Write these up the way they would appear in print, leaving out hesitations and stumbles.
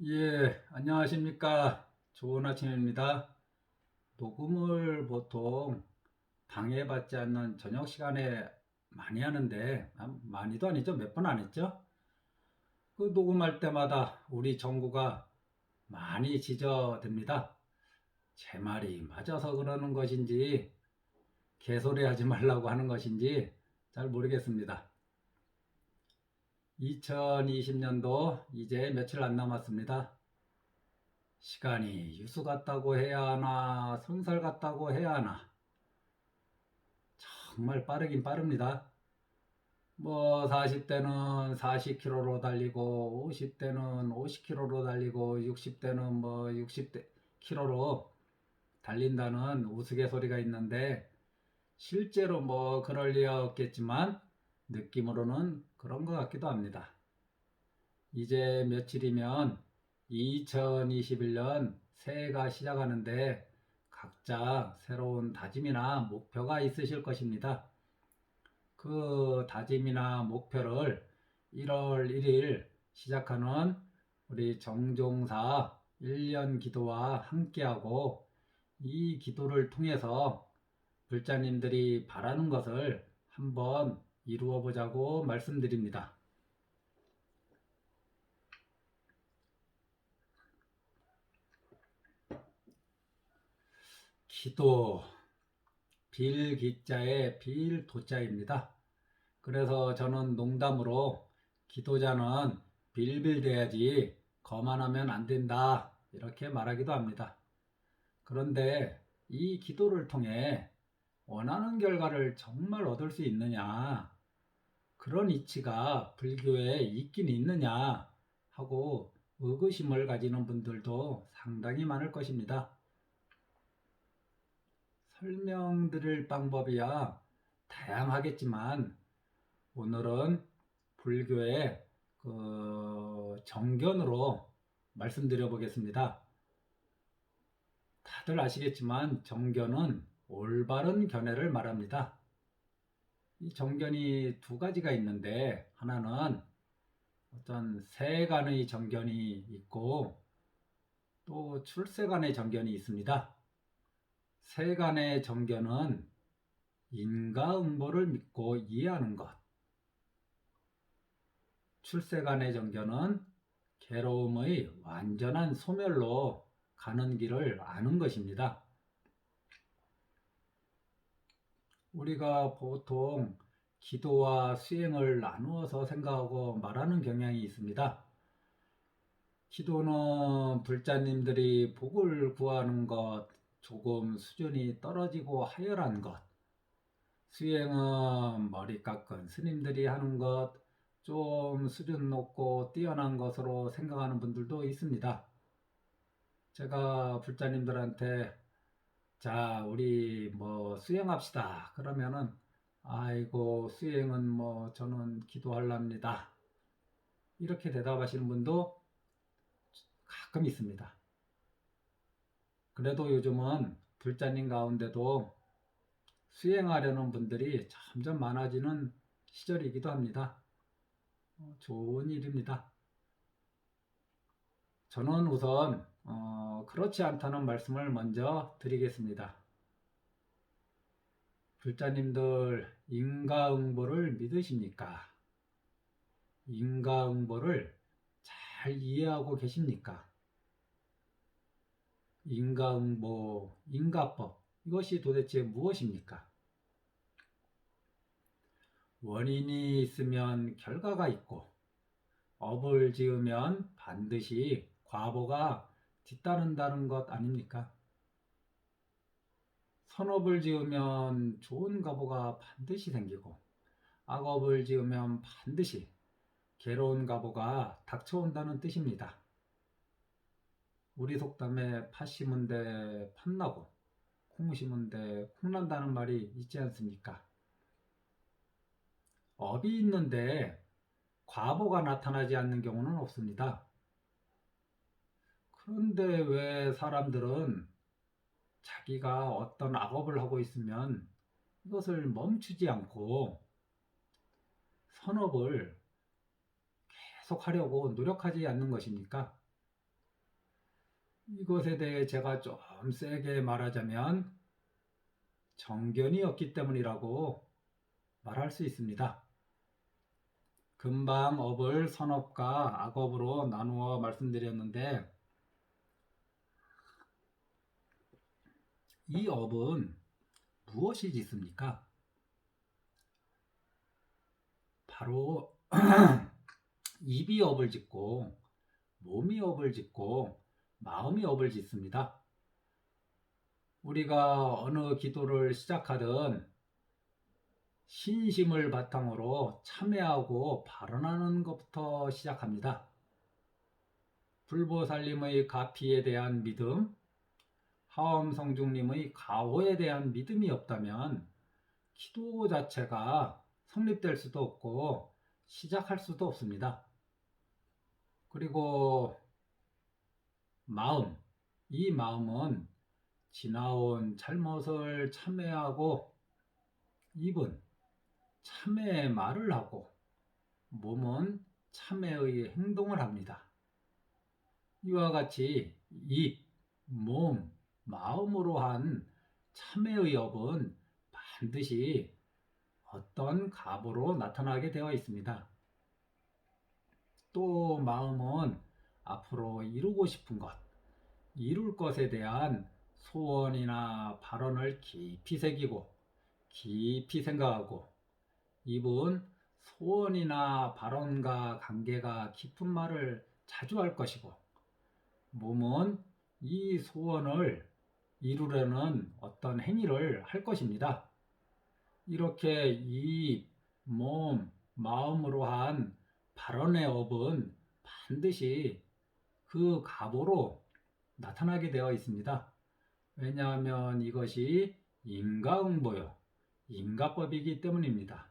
예, 안녕하십니까. 좋은 아침입니다. 녹음을 보통 방해받지 않는 저녁 시간에 많이 하는데, 많이도 아니죠. 몇 번 안 했죠? 그 녹음할 때마다 우리 정부가 많이 지저댑니다. 제 말이 맞아서 그러는 것인지, 개소리 하지 말라고 하는 것인지 잘 모르겠습니다. 2020년도 이제 며칠 안 남았습니다. 시간이 유수 같다고 해야 하나, 손살 같다고 해야 하나. 정말 빠르긴 빠릅니다. 뭐 40대는 40km로 달리고 50대는 50km로 달리고 60대는 뭐 60km로 달린다는 우스갯소리가 있는데 실제로 뭐 그럴 리 없겠지만 느낌으로는 그런 것 같기도 합니다. 이제 며칠이면 2021년 새해가 시작하는데 각자 새로운 다짐이나 목표가 있으실 것입니다. 그 다짐이나 목표를 1월 1일 시작하는 우리 정종사 1년 기도와 함께하고 이 기도를 통해서 불자님들이 바라는 것을 한번 이루어 보자고 말씀드립니다. 기도, 빌기자의 빌도자입니다. 그래서 저는 농담으로 기도자는 빌빌대야지 거만하면 안 된다 이렇게 말하기도 합니다. 그런데 이 기도를 통해 원하는 결과를 정말 얻을 수 있느냐, 그런 이치가 불교에 있긴 있느냐 하고 의구심을 가지는 분들도 상당히 많을 것입니다. 설명드릴 방법이야 다양하겠지만 오늘은 불교의 정견으로 말씀드려 보겠습니다. 다들 아시겠지만 정견은 올바른 견해를 말합니다. 이 정견이 두 가지가 있는데 하나는 어떤 세간의 정견이 있고 또 출세간의 정견이 있습니다. 세간의 정견은 인과응보를 믿고 이해하는 것. 출세간의 정견은 괴로움의 완전한 소멸로 가는 길을 아는 것입니다. 우리가 보통 기도와 수행을 나누어서 생각하고 말하는 경향이 있습니다. 기도는 불자님들이 복을 구하는 것, 조금 수준이 떨어지고 하열한 것. 수행은 머리 깎은 스님들이 하는 것, 좀 수준 높고 뛰어난 것으로 생각하는 분들도 있습니다. 제가 불자님들한테 자, 우리 뭐 수행합시다. 그러면은 아이고, 수행은 뭐 저는 기도하랍니다. 이렇게 대답하시는 분도 가끔 있습니다. 그래도 요즘은 불자님 가운데도 수행하려는 분들이 점점 많아지는 시절이기도 합니다. 좋은 일입니다. 저는 우선 그렇지 않다는 말씀을 먼저 드리겠습니다. 불자님들 인과응보를 믿으십니까? 인과응보를 잘 이해하고 계십니까? 인과응보, 인과법 이것이 도대체 무엇입니까? 원인이 있으면 결과가 있고 업을 지으면 반드시 과보가 뒤따른다는 것 아닙니까? 선업을 지으면 좋은 과보가 반드시 생기고 악업을 지으면 반드시 괴로운 과보가 닥쳐온다는 뜻입니다. 우리 속담에 팥 심은데 팥나고 콩 심은데 콩난다는 말이 있지 않습니까? 업이 있는데 과보가 나타나지 않는 경우는 없습니다. 그런데 왜 사람들은 자기가 어떤 악업을 하고 있으면 이것을 멈추지 않고 선업을 계속 하려고 노력하지 않는 것입니까? 이것에 대해 제가 좀 세게 말하자면 정견이 없기 때문이라고 말할 수 있습니다. 금방 업을 선업과 악업으로 나누어 말씀드렸는데, 이 업은 무엇이 짓습니까? 바로 입이 업을 짓고 몸이 업을 짓고 마음이 업을 짓습니다. 우리가 어느 기도를 시작하든 신심을 바탕으로 참회하고 발언하는 것부터 시작합니다. 불보살님의 가피에 대한 믿음, 하엄성중님의 가호에 대한 믿음이 없다면 기도 자체가 성립될 수도 없고 시작할 수도 없습니다. 그리고 마음, 이 마음은 지나온 잘못을 참회하고, 입은 참회의 말을 하고, 몸은 참회의 행동을 합니다. 이와 같이 입, 몸, 마음으로 한 참회의 업은 반드시 어떤 가보로 나타나게 되어 있습니다. 또 마음은 앞으로 이루고 싶은 것, 이룰 것에 대한 소원이나 발언을 깊이 새기고 깊이 생각하고, 입은 소원이나 발언과 관계가 깊은 말을 자주 할 것이고, 몸은 이 소원을 이루려는 어떤 행위를 할 것입니다. 이렇게 입, 몸, 마음으로 한 발언의 업은 반드시 그 가보로 나타나게 되어 있습니다. 왜냐하면 이것이 인과응보요, 인과법이기 때문입니다.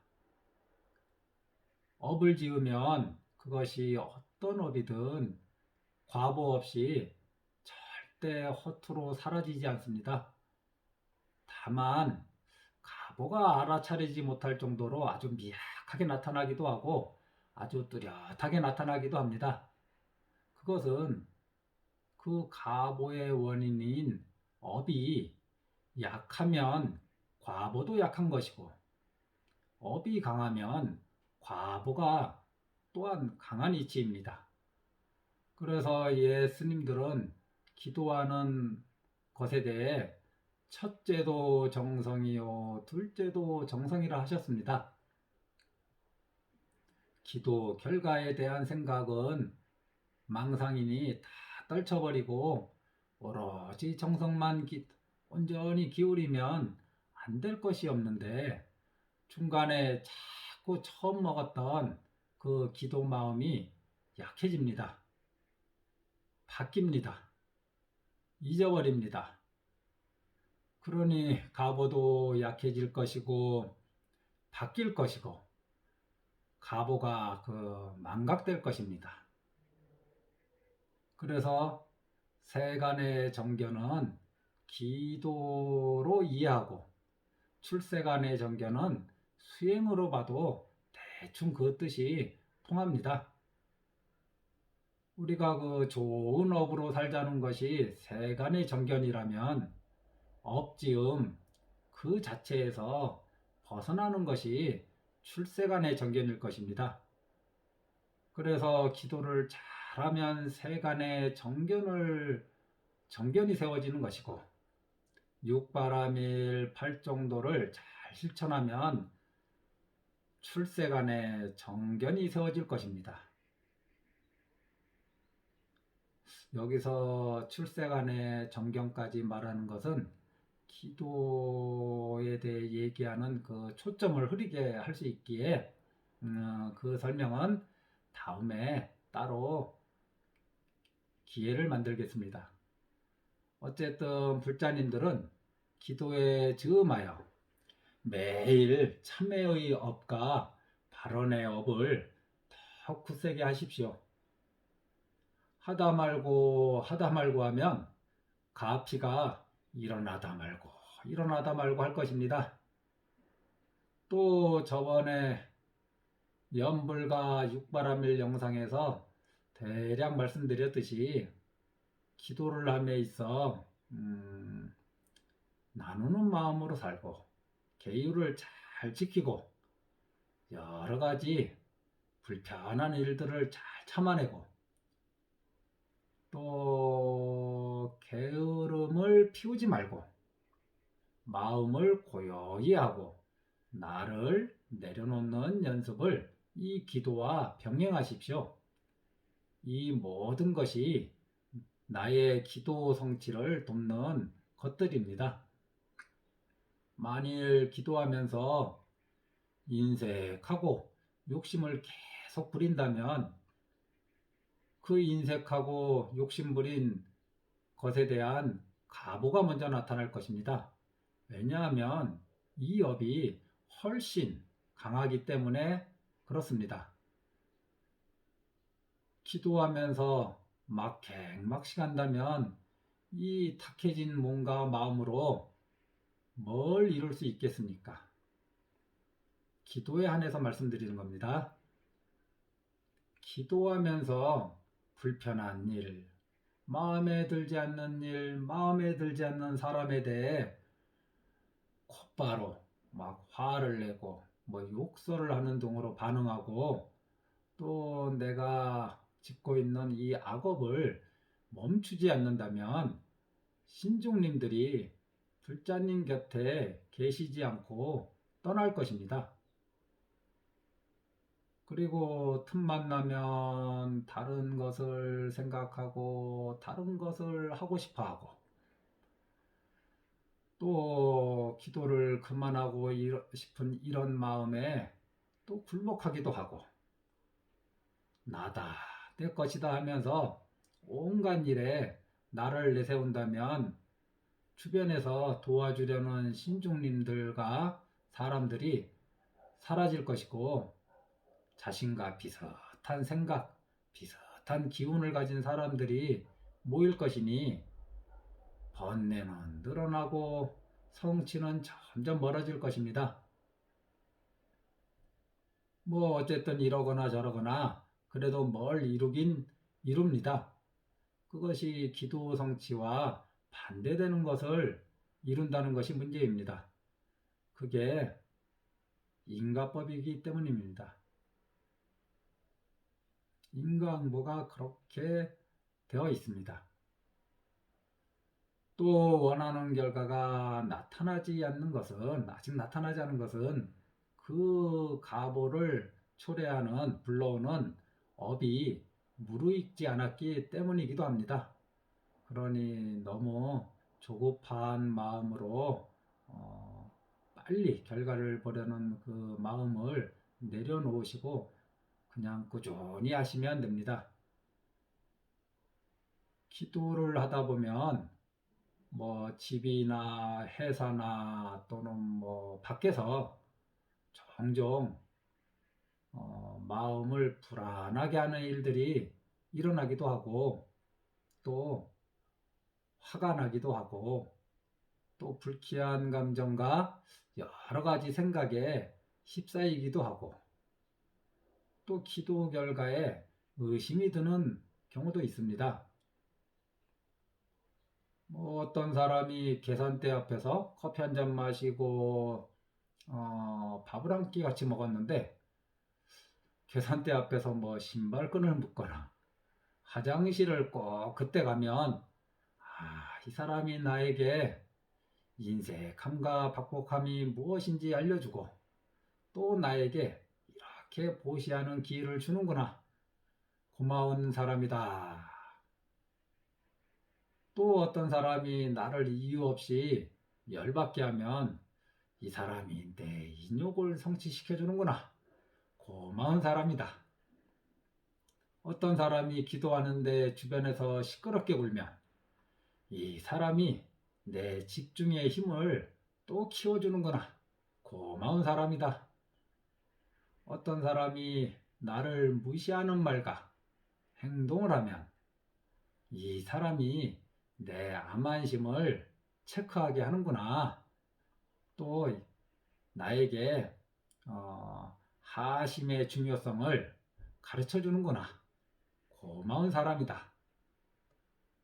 업을 지으면 그것이 어떤 업이든 과보 없이 절대 허투루 사라지지 않습니다. 다만 가보가 알아차리지 못할 정도로 아주 미약하게 나타나기도 하고 아주 뚜렷하게 나타나기도 합니다. 그것은 그 가보의 원인인 업이 약하면 과보도 약한 것이고, 업이 강하면 과보가 또한 강한 이치입니다. 그래서 예스님들은 기도하는 것에 대해 첫째도 정성이요, 둘째도 정성이라 하셨습니다. 기도 결과에 대한 생각은 망상이니 다 떨쳐버리고 오로지 정성만 온전히 기울이면 안 될 것이 없는데, 중간에 자꾸 처음 먹었던 그 기도 마음이 약해집니다. 바뀝니다. 잊어버립니다. 그러니 가보도 약해질 것이고 바뀔 것이고 가보가 망각될 것입니다. 그래서 세간의 정견은 기도로 이해하고, 출세간의 정견은 수행으로 봐도 대충 그 뜻이 통합니다. 우리가 좋은 업으로 살자는 것이 세간의 정견이라면 업지음 그 자체에서 벗어나는 것이 출세간의 정견일 것입니다. 그래서 기도를 잘하면 세간의 정견이 세워지는 것이고, 육바라밀 팔정도를 잘 실천하면 출세간의 정견이 세워질 것입니다. 여기서 출세간의 정견까지 말하는 것은 기도에 대해 얘기하는 그 초점을 흐리게 할 수 있기에 그 설명은 다음에 따로 기회를 만들겠습니다. 어쨌든 불자님들은 기도에 즈음하여 매일 참회의 업과 발언의 업을 더 굳세게 하십시오. 하다 말고 하면 가피가 일어나다 말고 할 것입니다. 또 저번에 연불과 육바라밀 영상에서 대략 말씀드렸듯이 기도를 함에 있어 나누는 마음으로 살고 계율을 잘 지키고 여러 가지 불편한 일들을 잘 참아내고 또 게으름을 피우지 말고 마음을 고요히 하고 나를 내려놓는 연습을 이 기도와 병행하십시오. 이 모든 것이 나의 기도 성취를 돕는 것들입니다. 만일 기도하면서 인색하고 욕심을 계속 부린다면 그 인색하고 욕심 부린 것에 대한 가보가 먼저 나타날 것입니다. 왜냐하면 이 업이 훨씬 강하기 때문에 그렇습니다. 기도하면서 막행막식한다면 이 탁해진 몸과 마음으로 뭘 이룰 수 있겠습니까? 기도에 한해서 말씀드리는 겁니다. 기도하면서 불편한 일, 마음에 들지 않는 일, 마음에 들지 않는 사람에 대해 곧바로 막 화를 내고 욕설을 하는 등으로 반응하고 또 내가 짓고 있는 이 악업을 멈추지 않는다면 신중님들이 불자님 곁에 계시지 않고 떠날 것입니다. 그리고 틈만 나면 다른 것을 생각하고 다른 것을 하고 싶어 하고 또 기도를 그만하고 싶은 이런 마음에 또 굴복하기도 하고 나다, 내 것이다 하면서 온갖 일에 나를 내세운다면 주변에서 도와주려는 신중님들과 사람들이 사라질 것이고 자신과 비슷한 생각, 비슷한 기운을 가진 사람들이 모일 것이니 번뇌는 늘어나고 성취는 점점 멀어질 것입니다. 어쨌든 이러거나 저러거나 그래도 뭘 이루긴 이룹니다. 그것이 기도 성취와 반대되는 것을 이룬다는 것이 문제입니다. 그게 인과법이기 때문입니다. 인과응보가 그렇게 되어 있습니다. 또 원하는 결과가 나타나지 않는 것은 아직 나타나지 않은 것은 그 가보를 초래하는 불러오는 업이 무르익지 않았기 때문이기도 합니다. 그러니 너무 조급한 마음으로 빨리 결과를 보려는 그 마음을 내려놓으시고 그냥 꾸준히 하시면 됩니다. 기도를 하다 보면 집이나 회사나 또는 밖에서 종종 마음을 불안하게 하는 일들이 일어나기도 하고 또 화가 나기도 하고 또 불쾌한 감정과 여러 가지 생각에 휩싸이기도 하고 또 기도 결과에 의심이 드는 경우도 있습니다. 어떤 사람이 계산대 앞에서 커피 한 잔 마시고 밥을 한 끼 같이 먹었는데 계산대 앞에서 신발끈을 묶거나 화장실을 꼭 그때 가면 이 사람이 나에게 인색함과 박복함이 무엇인지 알려주고 또 나에게 이렇게 보시하는 기회를 주는구나. 고마운 사람이다. 또 어떤 사람이 나를 이유 없이 열받게 하면 이 사람이 내 인욕을 성취시켜주는구나. 고마운 사람이다. 어떤 사람이 기도하는데 주변에서 시끄럽게 굴면 이 사람이 내 집중의 힘을 또 키워주는구나. 고마운 사람이다. 어떤 사람이 나를 무시하는 말과 행동을 하면 이 사람이 내 암안심을 체크하게 하는구나. 또 나에게 하심의 중요성을 가르쳐 주는구나. 고마운 사람이다.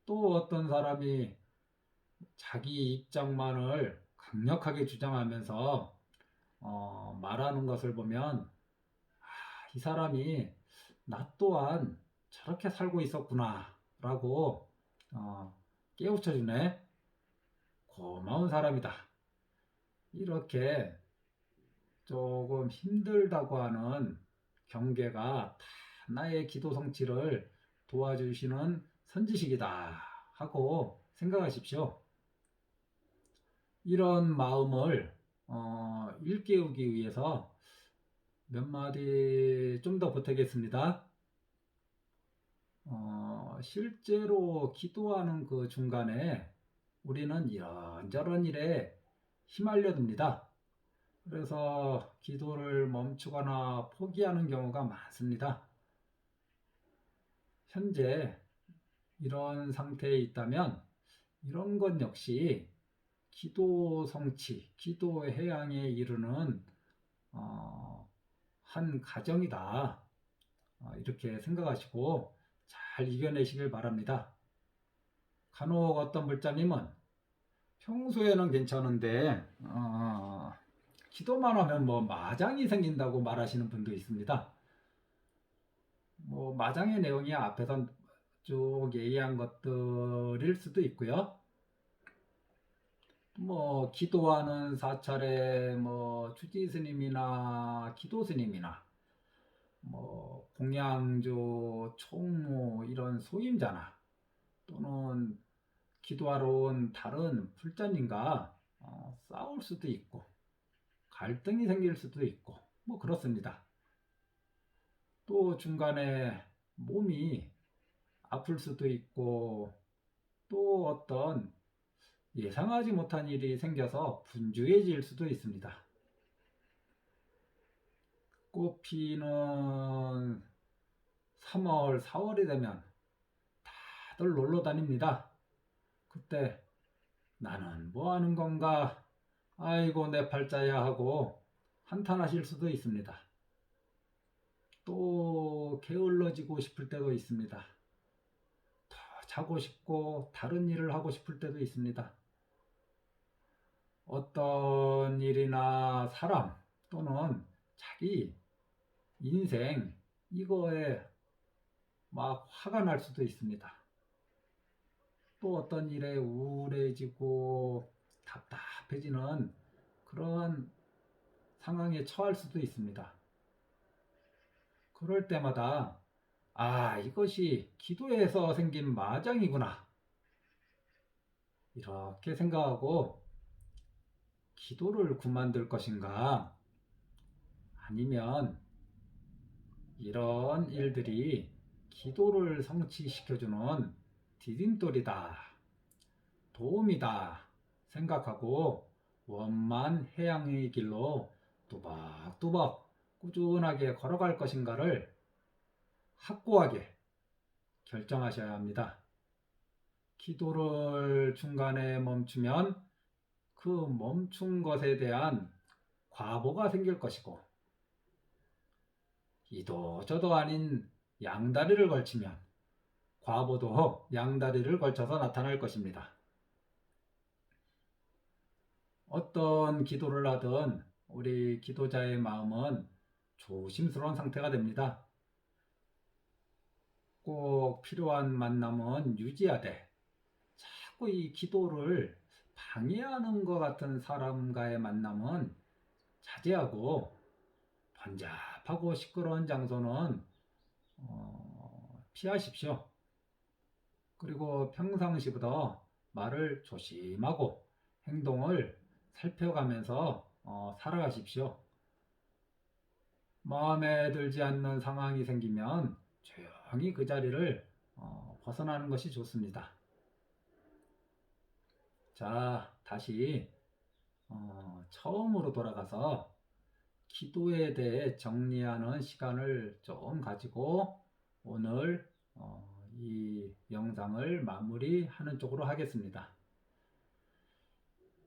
또 또 어떤 사람이 자기 입장만을 강력하게 주장하면서 말하는 것을 보면 이 사람이 나 또한 저렇게 살고 있었구나 라고 깨우쳐주네. 고마운 사람이다. 이렇게 조금 힘들다고 하는 경계가 다 나의 기도 성취를 도와주시는 선지식이다 하고 생각하십시오. 이런 마음을 일깨우기 위해서 몇 마디 좀 더 보태겠습니다. 실제로 기도하는 그 중간에 우리는 이런저런 일에 휘말려 듭니다. 그래서 기도를 멈추거나 포기하는 경우가 많습니다. 현재 이런 상태에 있다면 이런 것 역시 기도 성취, 기도 해양에 이르는 한 과정이다. 이렇게 생각하시고 잘 이겨내시길 바랍니다. 간혹 어떤 불자님은 평소에는 괜찮은데 기도만 하면 뭐 마장이 생긴다고 말하시는 분도 있습니다. 뭐 마장의 내용이 앞에서 쭉 얘기한 것들일 수도 있고요. 뭐 기도하는 사찰에 뭐 주지 스님이나 기도 스님이나 뭐 공양조 총무 이런 소임자나 또는 기도하러 온 다른 불자님과 싸울 수도 있고 갈등이 생길 수도 있고 뭐 그렇습니다. 또 중간에 몸이 아플 수도 있고 또 어떤 예상하지 못한 일이 생겨서 분주해질 수도 있습니다. 꽃 피는 3월, 4월이 되면 다들 놀러 다닙니다. 그때 나는 뭐 하는 건가? 아이고 내 팔자야 하고 한탄하실 수도 있습니다. 또 게을러지고 싶을 때도 있습니다. 더 자고 싶고 다른 일을 하고 싶을 때도 있습니다. 어떤 일이나 사람 또는 자기 인생 이거에 막 화가 날 수도 있습니다. 또 어떤 일에 우울해지고 답답해지는 그런 상황에 처할 수도 있습니다. 그럴 때마다 이것이 기도에서 생긴 마장이구나 이렇게 생각하고 기도를 그만둘 것인가 아니면 이런 일들이 기도를 성취시켜주는 디딤돌이다, 도움이다 생각하고 원만 해양의 길로 뚜벅뚜벅 꾸준하게 걸어갈 것인가를 확고하게 결정하셔야 합니다. 기도를 중간에 멈추면 그 멈춘 것에 대한 과보가 생길 것이고 이도 저도 아닌 양다리를 걸치면 과보도 양다리를 걸쳐서 나타날 것입니다. 어떤 기도를 하든 우리 기도자의 마음은 조심스러운 상태가 됩니다. 꼭 필요한 만남은 유지하되 자꾸 이 기도를 방해하는 것 같은 사람과의 만남은 자제하고 번잡하고 시끄러운 장소는 피하십시오. 그리고 평상시보다 말을 조심하고 행동을 살펴가면서 살아가십시오. 마음에 들지 않는 상황이 생기면 조용히 그 자리를 벗어나는 것이 좋습니다. 자, 다시 처음으로 돌아가서 기도에 대해 정리하는 시간을 좀 가지고 오늘 이 영상을 마무리하는 쪽으로 하겠습니다.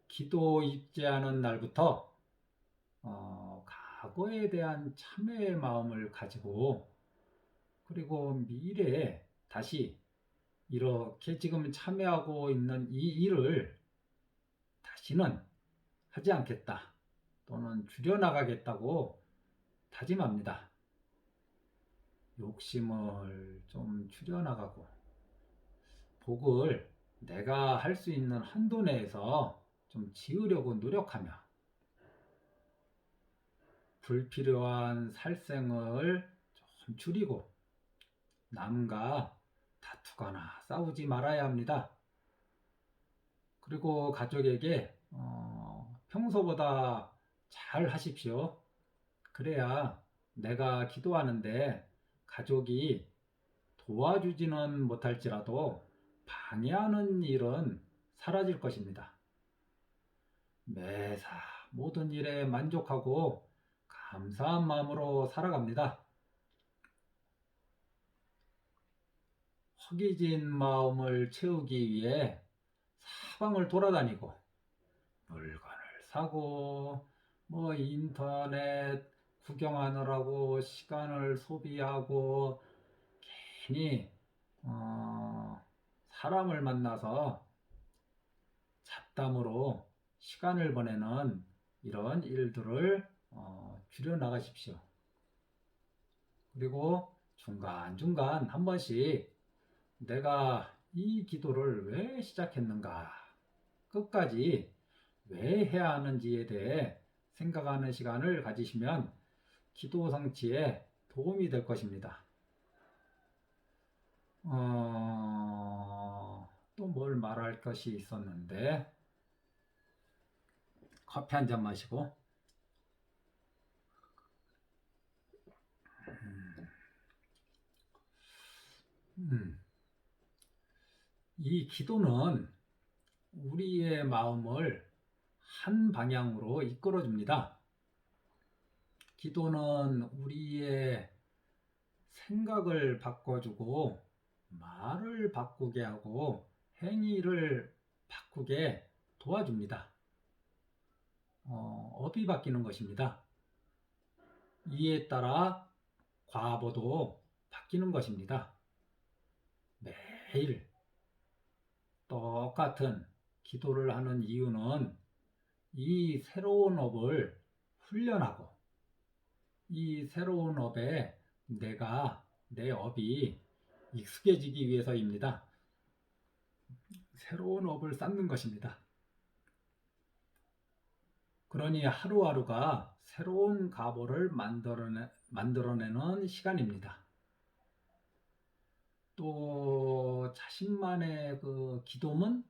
기도 입지하는 날부터 과거에 대한 참회의 마음을 가지고 그리고 미래에 다시 이렇게 지금 참여하고 있는 이 일을 다시는 하지 않겠다 또는 줄여나가겠다고 다짐합니다. 욕심을 좀 줄여나가고 복을 내가 할 수 있는 한도 내에서 좀 지으려고 노력하며 불필요한 살생을 좀 줄이고 남과 다투거나 싸우지 말아야 합니다. 그리고 가족에게 평소보다 잘 하십시오. 그래야 내가 기도하는데 가족이 도와주지는 못할지라도 방해하는 일은 사라질 것입니다. 매사 모든 일에 만족하고 감사한 마음으로 살아갑니다. 허기진 마음을 채우기 위해 사방을 돌아다니고 물건을 사고 인터넷 구경하느라고 시간을 소비하고 괜히 사람을 만나서 잡담으로 시간을 보내는 이런 일들을 줄여 나가십시오. 그리고 중간중간 한 번씩 내가 이 기도를 왜 시작했는가, 끝까지 왜 해야 하는지에 대해 생각하는 시간을 가지시면 기도 성취에 도움이 될 것입니다. 또 뭘 말할 것이 있었는데 커피 한 잔 마시고 이 기도는 우리의 마음을 한 방향으로 이끌어 줍니다. 기도는 우리의 생각을 바꿔주고 말을 바꾸게 하고 행위를 바꾸게 도와줍니다. 업이 바뀌는 것입니다. 이에 따라 과보도 바뀌는 것입니다. 매일 똑같은 기도를 하는 이유는 이 새로운 업을 훈련하고 이 새로운 업에 내 업이 익숙해지기 위해서입니다. 새로운 업을 쌓는 것입니다. 그러니 하루하루가 새로운 가보를 만들어내는 시간입니다. 또 자신만의 그 기도문,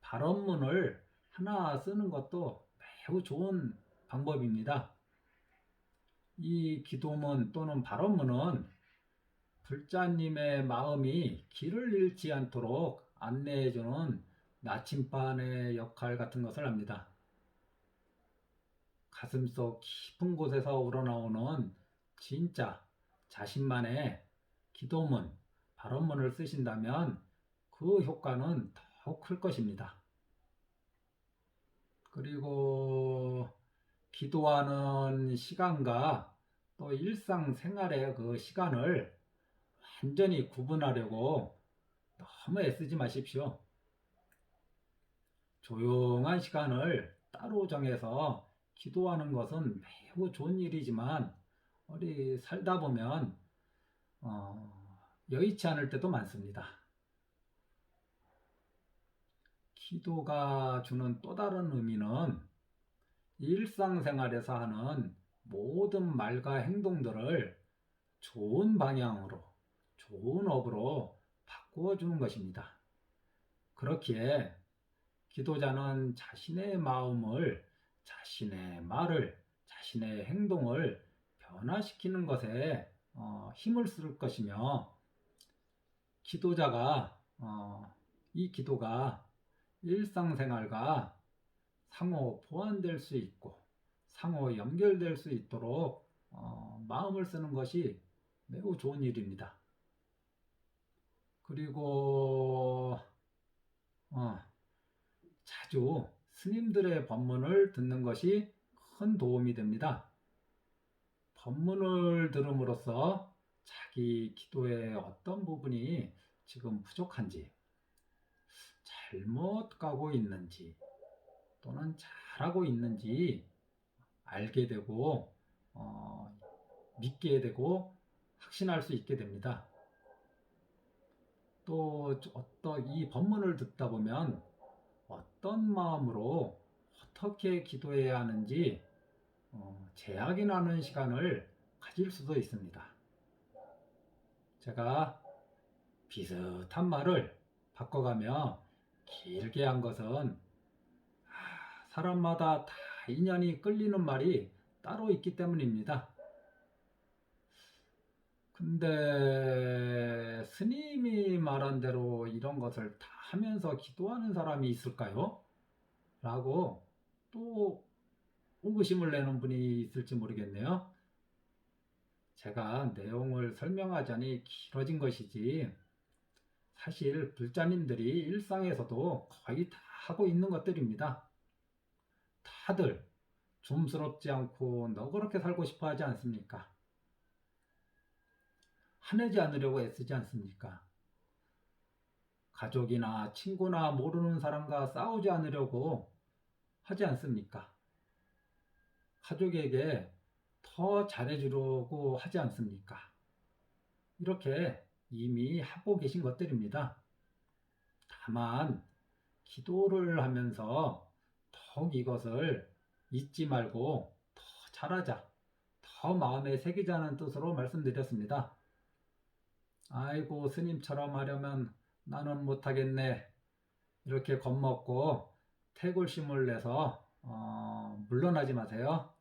발언문을 하나 쓰는 것도 매우 좋은 방법입니다. 이 기도문 또는 발언문은 불자님의 마음이 길을 잃지 않도록 안내해주는 나침반의 역할 같은 것을 합니다. 가슴속 깊은 곳에서 우러나오는 진짜 자신만의 기도문, 발언문을 쓰신다면 그 효과는 더욱 클 것입니다. 그리고 기도하는 시간과 또 일상생활의 그 시간을 완전히 구분하려고 너무 애쓰지 마십시오. 조용한 시간을 따로 정해서 기도하는 것은 매우 좋은 일이지만 우리 살다 보면 여의치 않을 때도 많습니다. 기도가 주는 또 다른 의미는 일상생활에서 하는 모든 말과 행동들을 좋은 방향으로, 좋은 업으로 바꾸어 주는 것입니다. 그렇기에 기도자는 자신의 마음을, 자신의 말을, 자신의 행동을 변화시키는 것에 힘을 쓸 것이며 기도자가 이 기도가 일상생활과 상호 보완될 수 있고 상호 연결될 수 있도록 마음을 쓰는 것이 매우 좋은 일입니다. 그리고 자주 스님들의 법문을 듣는 것이 큰 도움이 됩니다. 법문을 들음으로써 자기 기도의 어떤 부분이 지금 부족한지, 잘못 가고 있는지, 또는 잘하고 있는지 알게 되고 믿게 되고 확신할 수 있게 됩니다. 또 어떤 이 법문을 듣다 보면 어떤 마음으로 어떻게 기도해야 하는지 재확인하는 시간을 가질 수도 있습니다. 제가 비슷한 말을 바꿔가며 길게 한 것은 사람마다 다 인연이 끌리는 말이 따로 있기 때문입니다. 근데 스님이 말한 대로 이런 것을 다 하면서 기도하는 사람이 있을까요? 라고 또 의구심을 내는 분이 있을지 모르겠네요. 제가 내용을 설명하자니 길어진 것이지 사실 불자님들이 일상에서도 거의 다 하고 있는 것들입니다. 다들 좀스럽지 않고 너그럽게 살고 싶어 하지 않습니까? 화내지 않으려고 애쓰지 않습니까? 가족이나 친구나 모르는 사람과 싸우지 않으려고 하지 않습니까? 가족에게 더 잘해주려고 하지 않습니까? 이렇게 이미 하고 계신 것들입니다. 다만 기도를 하면서 더욱 이것을 잊지 말고 더 잘하자, 더 마음에 새기자는 뜻으로 말씀드렸습니다. 아이고 스님처럼 하려면 나는 못하겠네, 이렇게 겁먹고 태굴심을 내서 물러나지 마세요.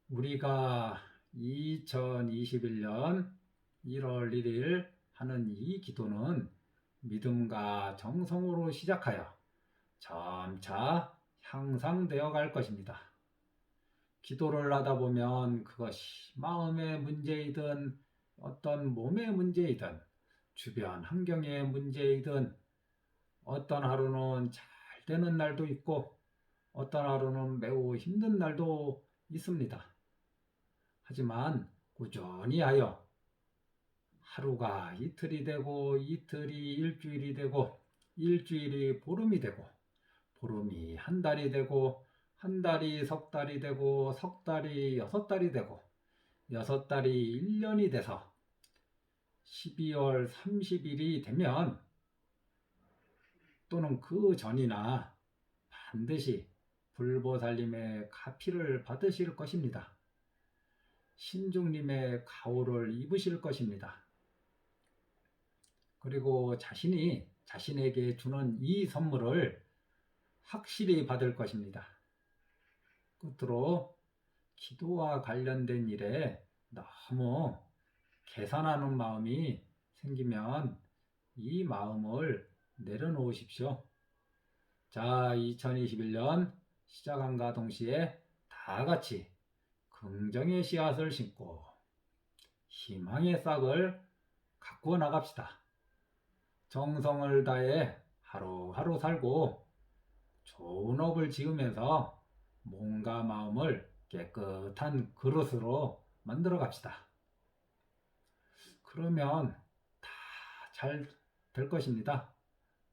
우리가 2021년 1월 1일 하는 이 기도는 믿음과 정성으로 시작하여 점차 향상되어 갈 것입니다. 기도를 하다 보면 그것이 마음의 문제이든 어떤 몸의 문제이든 주변 환경의 문제이든 어떤 하루는 잘 되는 날도 있고 어떤 하루는 매우 힘든 날도 있습니다. 하지만 꾸준히 하여 하루가 이틀이 되고 이틀이 일주일이 되고 일주일이 보름이 되고 보름이 한 달이 되고 한 달이 석 달이 되고 석 달이 6달이 되고 6달이 1년이 돼서 12월 30일이 되면 또는 그 전이나 반드시 불보살님의 가피를 받으실 것입니다. 신중님의 가호를 입으실 것입니다. 그리고 자신이 자신에게 주는 이 선물을 확실히 받을 것입니다. 끝으로 기도와 관련된 일에 너무 계산하는 마음이 생기면 이 마음을 내려놓으십시오. 자, 2021년 시작함과 동시에 다 같이 긍정의 씨앗을 심고 희망의 싹을 가꾸어 나갑시다. 정성을 다해 하루하루 살고 좋은 업을 지으면서 몸과 마음을 깨끗한 그릇으로 만들어 갑시다. 그러면 다 잘 될 것입니다.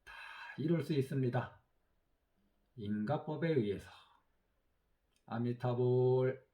다 이룰 수 있습니다. 인가법에 의해서. 아미타불.